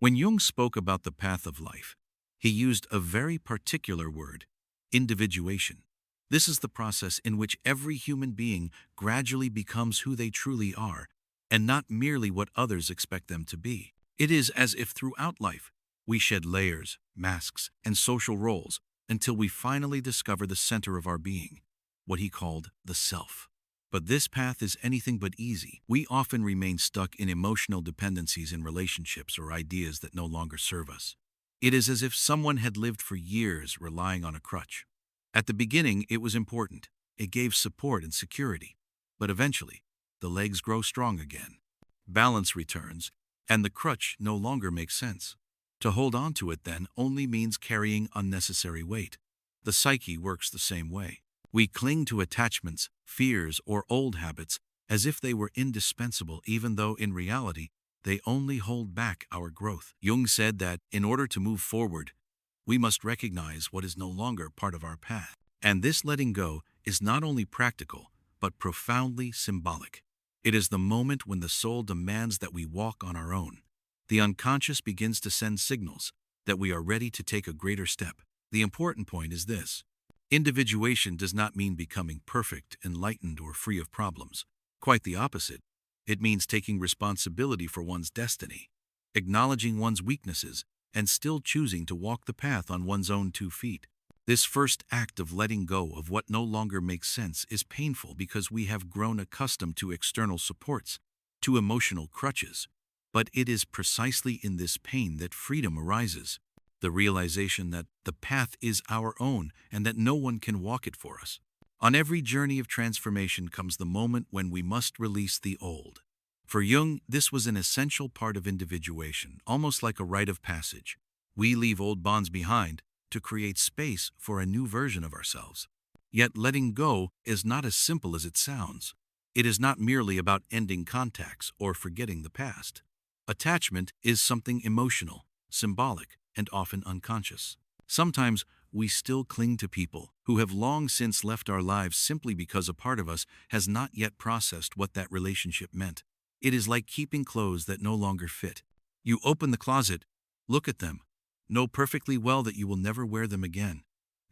When Jung spoke about the path of life, he used a very particular word, individuation. This is the process in which every human being gradually becomes who they truly are, and not merely what others expect them to be. It is as if throughout life, we shed layers, masks, and social roles until we finally discover the center of our being, what he called the self. But this path is anything but easy. We often remain stuck in emotional dependencies in relationships or ideas that no longer serve us. It is as if someone had lived for years relying on a crutch. At the beginning, it was important. It gave support and security. But eventually, the legs grow strong again. Balance returns, and the crutch no longer makes sense. To hold on to it then only means carrying unnecessary weight. The psyche works the same way. We cling to attachments, fears, or old habits as if they were indispensable, even though in reality, they only hold back our growth. Jung said that in order to move forward, we must recognize what is no longer part of our path. And this letting go is not only practical, but profoundly symbolic. It is the moment when the soul demands that we walk on our own. The unconscious begins to send signals that we are ready to take a greater step. The important point is this. Individuation does not mean becoming perfect, enlightened, or free of problems. Quite the opposite. It means taking responsibility for one's destiny, acknowledging one's weaknesses, and still choosing to walk the path on one's own 2 feet. This first act of letting go of what no longer makes sense is painful because we have grown accustomed to external supports, to emotional crutches. But it is precisely in this pain that freedom arises. The realization that the path is our own and that no one can walk it for us. On every journey of transformation comes the moment when we must release the old. For Jung, this was an essential part of individuation, almost like a rite of passage. We leave old bonds behind to create space for a new version of ourselves. Yet letting go is not as simple as it sounds. It is not merely about ending contacts or forgetting the past. Attachment is something emotional, symbolic, and often unconscious. Sometimes we still cling to people who have long since left our lives simply because a part of us has not yet processed what that relationship meant. It is like keeping clothes that no longer fit. You open the closet, look at them, know perfectly well that you will never wear them again,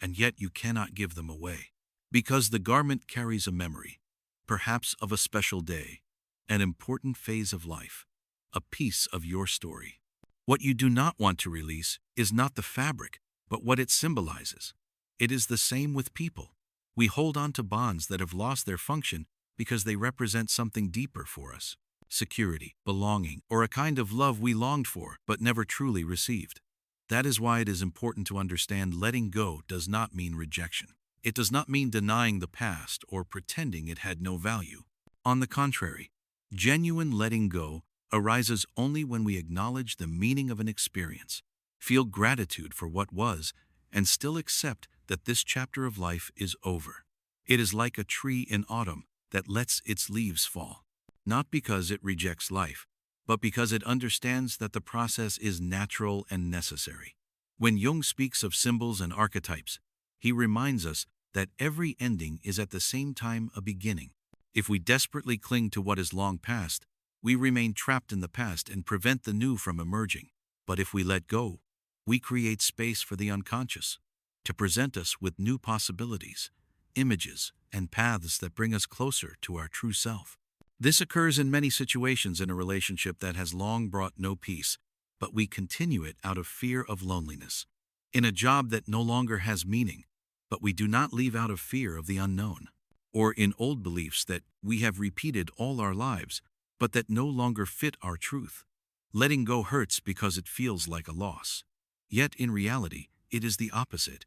and yet you cannot give them away. Because the garment carries a memory, perhaps of a special day, an important phase of life, a piece of your story. What you do not want to release is not the fabric, but what it symbolizes. It is the same with people. We hold on to bonds that have lost their function because they represent something deeper for us. Security, belonging, or a kind of love we longed for but never truly received. That is why it is important to understand letting go does not mean rejection. It does not mean denying the past or pretending it had no value. On the contrary, genuine letting go arises only when we acknowledge the meaning of an experience, feel gratitude for what was, and still accept that this chapter of life is over. It is like a tree in autumn that lets its leaves fall, not because it rejects life, but because it understands that the process is natural and necessary. When Jung speaks of symbols and archetypes, he reminds us that every ending is at the same time a beginning. If we desperately cling to what is long past, we remain trapped in the past and prevent the new from emerging. But if we let go, we create space for the unconscious to present us with new possibilities, images, and paths that bring us closer to our true self. This occurs in many situations in a relationship that has long brought no peace, but we continue it out of fear of loneliness. In a job that no longer has meaning, but we do not leave out of fear of the unknown. Or in old beliefs that we have repeated all our lives, but that no longer fit our truth. Letting go hurts because it feels like a loss. Yet in reality, it is the opposite.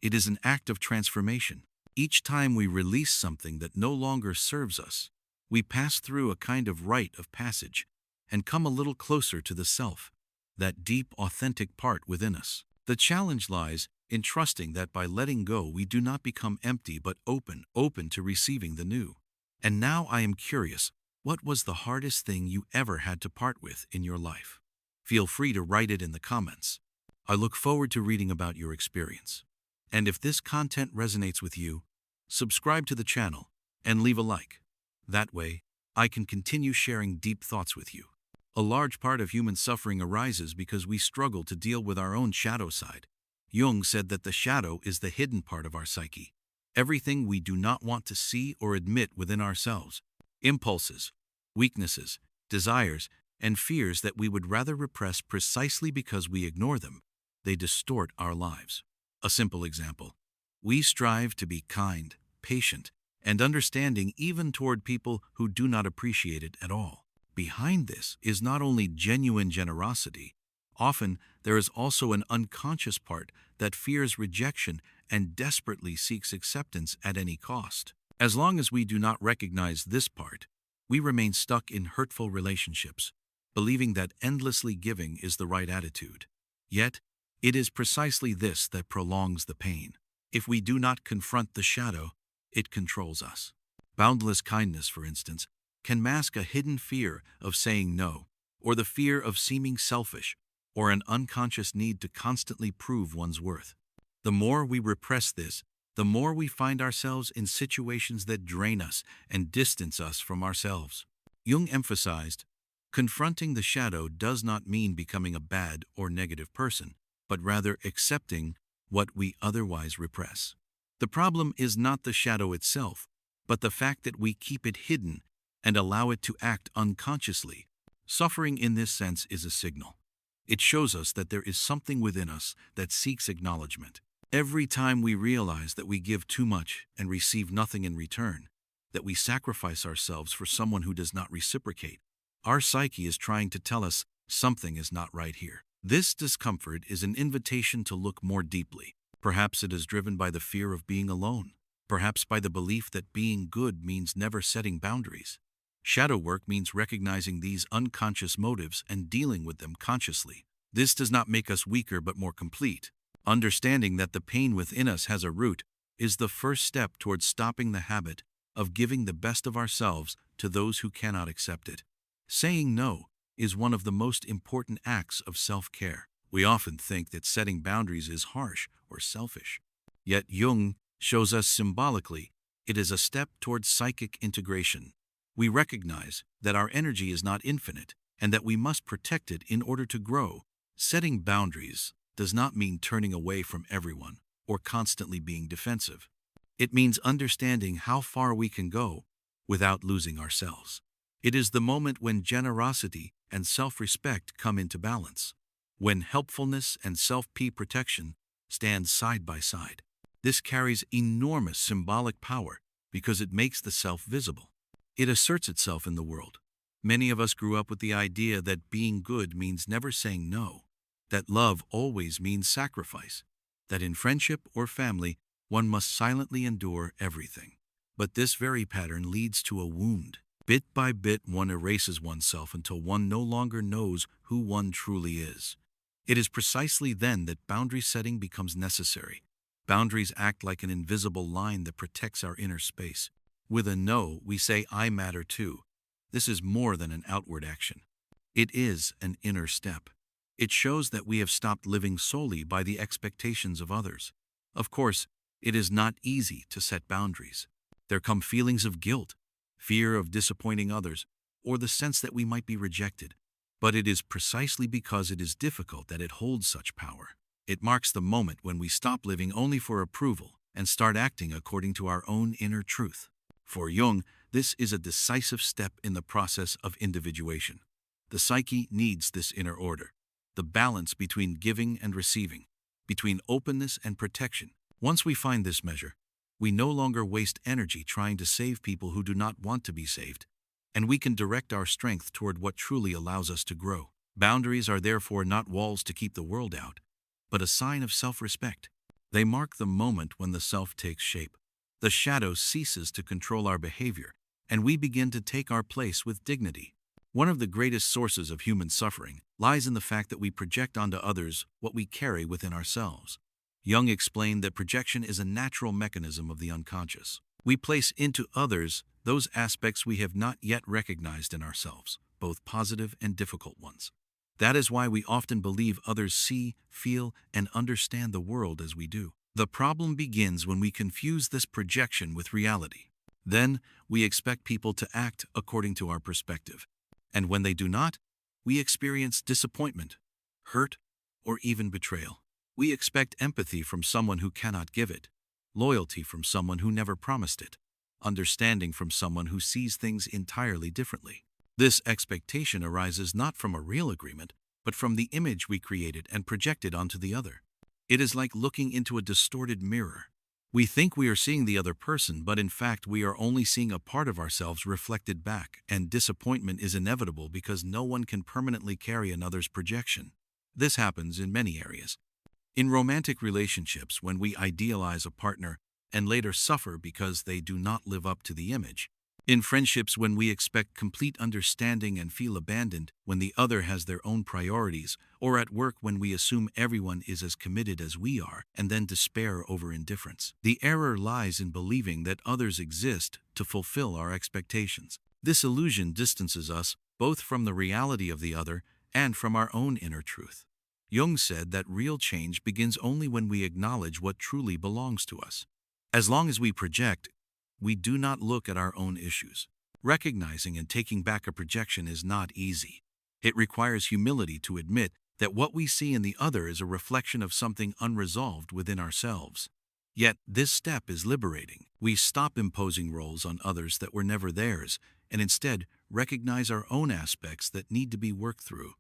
It is an act of transformation. Each time we release something that no longer serves us, we pass through a kind of rite of passage and come a little closer to the self, that deep, authentic part within us. The challenge lies in trusting that by letting go we do not become empty but open to receiving the new. And now I am curious, what was the hardest thing you ever had to part with in your life? Feel free to write it in the comments. I look forward to reading about your experience. And if this content resonates with you, subscribe to the channel and leave a like. That way, I can continue sharing deep thoughts with you. A large part of human suffering arises because we struggle to deal with our own shadow side. Jung said that the shadow is the hidden part of our psyche, everything we do not want to see or admit within ourselves, impulses, weaknesses, desires, and fears that we would rather repress precisely because we ignore them. They distort our lives. A simple example. We strive to be kind, patient, and understanding even toward people who do not appreciate it at all. Behind this is not only genuine generosity, often there is also an unconscious part that fears rejection and desperately seeks acceptance at any cost. As long as we do not recognize this part, we remain stuck in hurtful relationships, believing that endlessly giving is the right attitude. Yet, it is precisely this that prolongs the pain. If we do not confront the shadow, it controls us. Boundless kindness, for instance, can mask a hidden fear of saying no, or the fear of seeming selfish, or an unconscious need to constantly prove one's worth. The more we repress this, the more we find ourselves in situations that drain us and distance us from ourselves. Jung emphasized, confronting the shadow does not mean becoming a bad or negative person, but rather accepting what we otherwise repress. The problem is not the shadow itself, but the fact that we keep it hidden and allow it to act unconsciously. Suffering in this sense is a signal. It shows us that there is something within us that seeks acknowledgement. Every time we realize that we give too much and receive nothing in return, that we sacrifice ourselves for someone who does not reciprocate, our psyche is trying to tell us something is not right here. This discomfort is an invitation to look more deeply. Perhaps it is driven by the fear of being alone, perhaps by the belief that being good means never setting boundaries. Shadow work means recognizing these unconscious motives and dealing with them consciously. This does not make us weaker but more complete. Understanding that the pain within us has a root is the first step towards stopping the habit of giving the best of ourselves to those who cannot accept it. Saying no is one of the most important acts of self-care. We often think that setting boundaries is harsh or selfish. Yet Jung shows us symbolically it is a step towards psychic integration. We recognize that our energy is not infinite and that we must protect it in order to grow. Setting boundaries does not mean turning away from everyone or constantly being defensive. It means understanding how far we can go without losing ourselves. It is the moment when generosity and self-respect come into balance, when helpfulness and self-protection stand side by side. This carries enormous symbolic power because it makes the self visible. It asserts itself in the world. Many of us grew up with the idea that being good means never saying no, that love always means sacrifice, that in friendship or family one must silently endure everything. But this very pattern leads to a wound. Bit by bit one erases oneself until one no longer knows who one truly is. It is precisely then that boundary setting becomes necessary. Boundaries act like an invisible line that protects our inner space. With a no, we say, I matter too. This is more than an outward action. It is an inner step. It shows that we have stopped living solely by the expectations of others. Of course, it is not easy to set boundaries. There come feelings of guilt, fear of disappointing others, or the sense that we might be rejected. But it is precisely because it is difficult that it holds such power. It marks the moment when we stop living only for approval and start acting according to our own inner truth. For Jung, this is a decisive step in the process of individuation. The psyche needs this inner order, the balance between giving and receiving, between openness and protection. Once we find this measure, we no longer waste energy trying to save people who do not want to be saved, and we can direct our strength toward what truly allows us to grow. Boundaries are therefore not walls to keep the world out, but a sign of self-respect. They mark the moment when the self takes shape. The shadow ceases to control our behavior, and we begin to take our place with dignity. One of the greatest sources of human suffering lies in the fact that we project onto others what we carry within ourselves. Jung explained that projection is a natural mechanism of the unconscious. We place into others those aspects we have not yet recognized in ourselves, both positive and difficult ones. That is why we often believe others see, feel, and understand the world as we do. The problem begins when we confuse this projection with reality. Then, we expect people to act according to our perspective. And when they do not, we experience disappointment, hurt, or even betrayal. We expect empathy from someone who cannot give it, loyalty from someone who never promised it, understanding from someone who sees things entirely differently. This expectation arises not from a real agreement, but from the image we created and projected onto the other. It is like looking into a distorted mirror. We think we are seeing the other person, but in fact we are only seeing a part of ourselves reflected back, and disappointment is inevitable because no one can permanently carry another's projection. This happens in many areas. In romantic relationships, when we idealize a partner and later suffer because they do not live up to the image. In friendships, when we expect complete understanding and feel abandoned when the other has their own priorities, or at work when we assume everyone is as committed as we are and then despair over indifference. The error lies in believing that others exist to fulfill our expectations. This illusion distances us both from the reality of the other and from our own inner truth. Jung said that real change begins only when we acknowledge what truly belongs to us. As long as we project, we do not look at our own issues. Recognizing and taking back a projection is not easy. It requires humility to admit that what we see in the other is a reflection of something unresolved within ourselves. Yet, this step is liberating. We stop imposing roles on others that were never theirs, and instead recognize our own aspects that need to be worked through.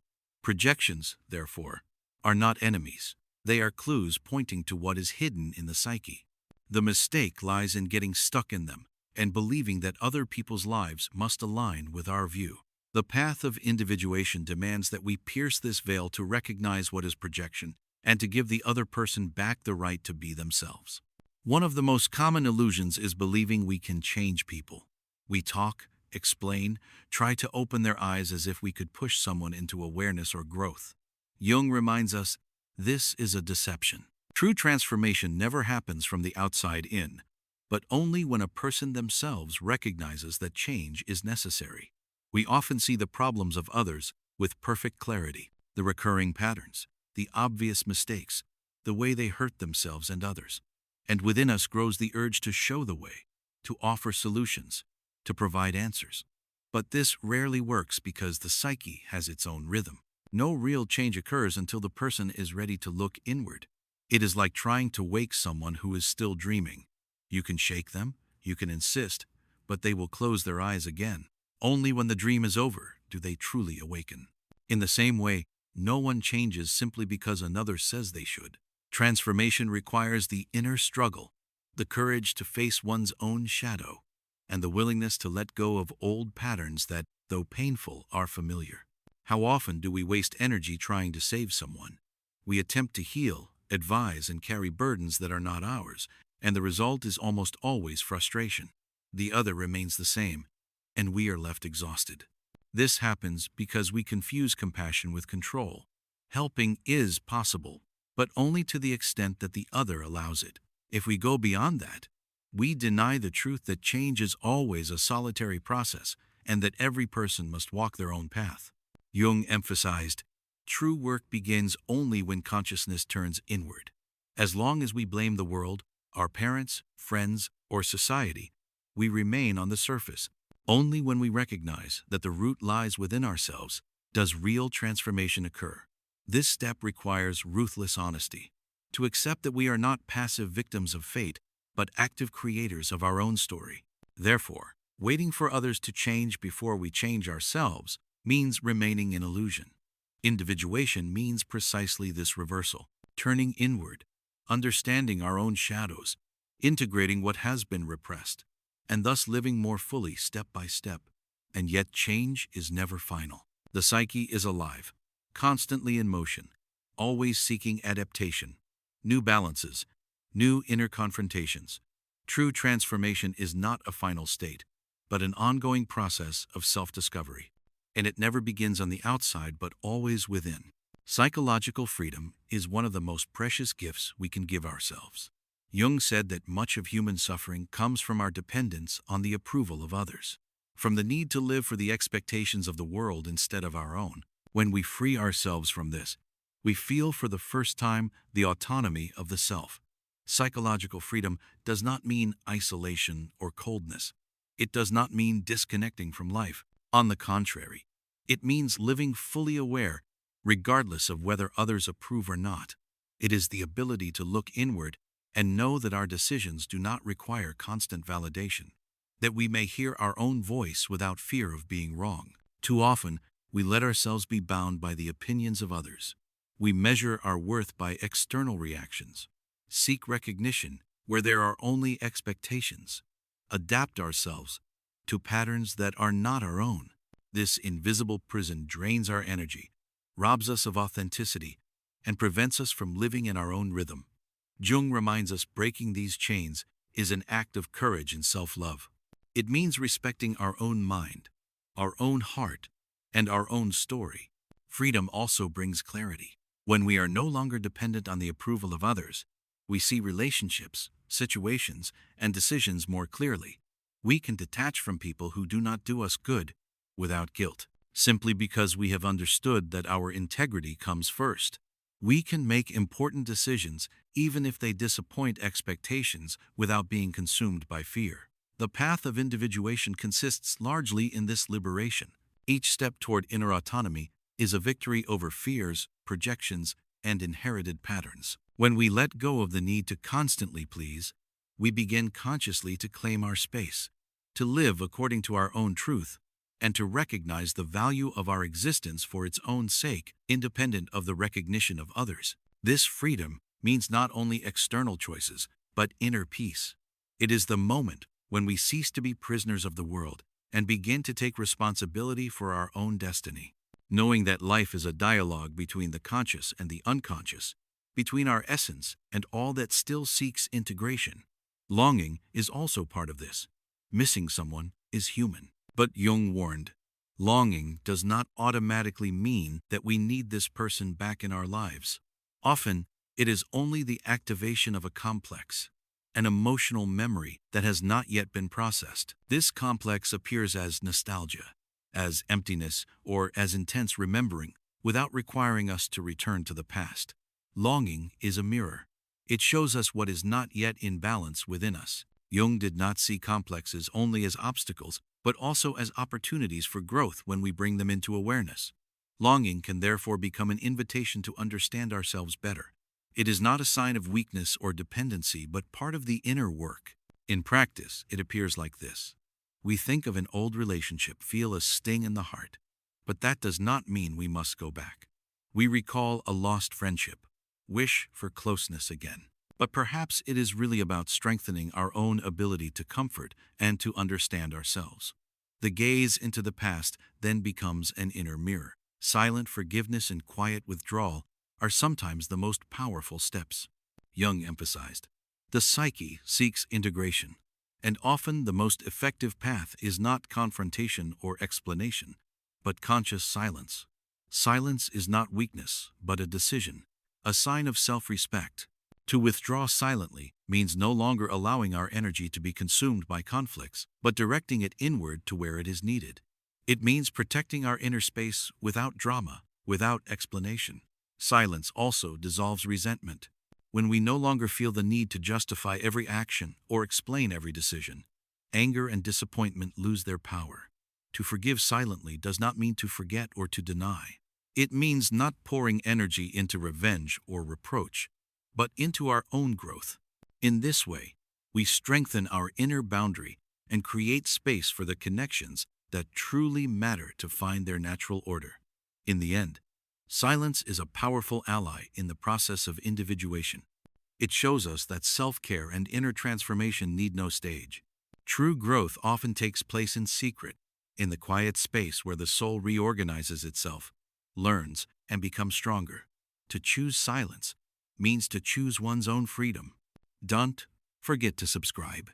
Projections, therefore, are not enemies. They are clues pointing to what is hidden in the psyche. The mistake lies in getting stuck in them and believing that other people's lives must align with our view. The path of individuation demands that we pierce this veil to recognize what is projection and to give the other person back the right to be themselves. One of the most common illusions is believing we can change people. We talk, explain, try to open their eyes as if we could push someone into awareness or growth. Jung reminds us, this is a deception. True transformation never happens from the outside in, but only when a person themselves recognizes that change is necessary. We often see the problems of others with perfect clarity, the recurring patterns, the obvious mistakes, the way they hurt themselves and others. And within us grows the urge to show the way, to offer solutions, to provide answers. But this rarely works because the psyche has its own rhythm. No real change occurs until the person is ready to look inward. It is like trying to wake someone who is still dreaming. You can shake them, you can insist, but they will close their eyes again. Only when the dream is over do they truly awaken. In the same way, no one changes simply because another says they should. Transformation requires the inner struggle, the courage to face one's own shadow, and the willingness to let go of old patterns that, though painful, are familiar. How often do we waste energy trying to save someone? We attempt to heal, advise, and carry burdens that are not ours, and the result is almost always frustration. The other remains the same, and we are left exhausted. This happens because we confuse compassion with control. Helping is possible, but only to the extent that the other allows it. If we go beyond that, we deny the truth that change is always a solitary process and that every person must walk their own path. Jung emphasized, true work begins only when consciousness turns inward. As long as we blame the world, our parents, friends, or society, we remain on the surface. Only when we recognize that the root lies within ourselves does real transformation occur. This step requires ruthless honesty, to accept that we are not passive victims of fate, but active creators of our own story. Therefore, waiting for others to change before we change ourselves means remaining in illusion. Individuation means precisely this reversal, turning inward, understanding our own shadows, integrating what has been repressed, and thus living more fully step by step. And yet change is never final. The psyche is alive, constantly in motion, always seeking adaptation, new balances, new inner confrontations. True transformation is not a final state, but an ongoing process of self-discovery. And it never begins on the outside, but always within. Psychological freedom is one of the most precious gifts we can give ourselves. Jung said that much of human suffering comes from our dependence on the approval of others, from the need to live for the expectations of the world instead of our own. When we free ourselves from this, we feel for the first time the autonomy of the self. Psychological freedom does not mean isolation or coldness. It does not mean disconnecting from life. On the contrary, It means living fully aware, regardless of whether others approve or not. It is the ability to look inward and know that our decisions do not require constant validation, that we may hear our own voice without fear of being wrong. Too often, we let ourselves be bound by the opinions of others. We measure our worth by external reactions, seek recognition where there are only expectations, adapt ourselves to patterns that are not our own. This invisible prison drains our energy, robs us of authenticity, and prevents us from living in our own rhythm. Jung reminds us breaking these chains is an act of courage and self-love. It means respecting our own mind, our own heart, and our own story. Freedom also brings clarity. When we are no longer dependent on the approval of others, we see relationships, situations, and decisions more clearly. We can detach from people who do not do us good without guilt, simply because we have understood that our integrity comes first. We can make important decisions even if they disappoint expectations without being consumed by fear. The path of individuation consists largely in this liberation. Each step toward inner autonomy is a victory over fears, projections, and inherited patterns. When we let go of the need to constantly please, we begin consciously to claim our space, to live according to our own truth, and to recognize the value of our existence for its own sake, independent of the recognition of others. This freedom means not only external choices, but inner peace. It is the moment when we cease to be prisoners of the world and begin to take responsibility for our own destiny. Knowing that life is a dialogue between the conscious and the unconscious, between our essence and all that still seeks integration. Longing is also part of this. Missing someone is human. But Jung warned, longing does not automatically mean that we need this person back in our lives. Often, it is only the activation of a complex, an emotional memory that has not yet been processed. This complex appears as nostalgia, as emptiness, or as intense remembering, without requiring us to return to the past. Longing is a mirror. It shows us what is not yet in balance within us. Jung did not see complexes only as obstacles, but also as opportunities for growth when we bring them into awareness. Longing can therefore become an invitation to understand ourselves better. It is not a sign of weakness or dependency, but part of the inner work. In practice, it appears like this. We think of an old relationship, feel a sting in the heart, but that does not mean we must go back. We recall a lost friendship, wish for closeness again. But perhaps it is really about strengthening our own ability to comfort and to understand ourselves. The gaze into the past then becomes an inner mirror. Silent forgiveness and quiet withdrawal are sometimes the most powerful steps. Jung emphasized, the psyche seeks integration, and often the most effective path is not confrontation or explanation, but conscious silence. Silence is not weakness, but a decision, a sign of self-respect. To withdraw silently means no longer allowing our energy to be consumed by conflicts, but directing it inward to where it is needed. It means protecting our inner space without drama, without explanation. Silence also dissolves resentment. When we no longer feel the need to justify every action or explain every decision, anger and disappointment lose their power. To forgive silently does not mean to forget or to deny. It means not pouring energy into revenge or reproach, but into our own growth. In this way, we strengthen our inner boundary and create space for the connections that truly matter to find their natural order. In the end, silence is a powerful ally in the process of individuation. It shows us that self-care and inner transformation need no stage. True growth often takes place in secret, in the quiet space where the soul reorganizes itself, learns, and becomes stronger. To choose silence means to choose one's own freedom. Don't forget to subscribe.